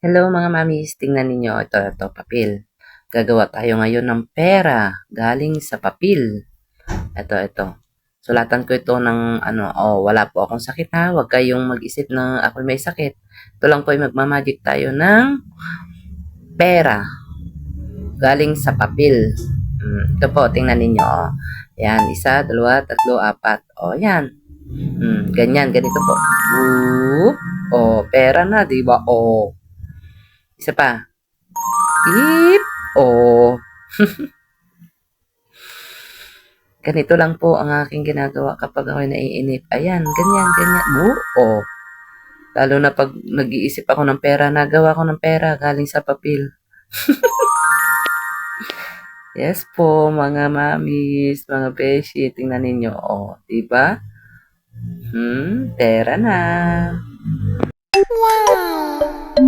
Hello mga mamis, tingnan ninyo, ito, papel. Gagawa tayo ngayon ng pera galing sa papel. Ito. Sulatan ko ito ng wala po akong sakit ha. Huwag kayong mag-isip na ako may sakit. Ito lang po ay magmamagic tayo ng pera galing sa papel. Ito po, tingnan ninyo. Yan, isa, dalawa, tatlo, apat. Yan. Ganito po. Whoop. Pera na, di ba? Isa pa. Ip. Oh. Ganito lang po ang aking ginagawa kapag ako'y naiinip. Ayan, ganyan. Oh. Lalo na pag nag-iisip ako ng pera, nagawa ko ng pera galing sa papel. Yes po, mga mamis, mga beshi, tingnan ninyo. Diba? Pera na. Wow!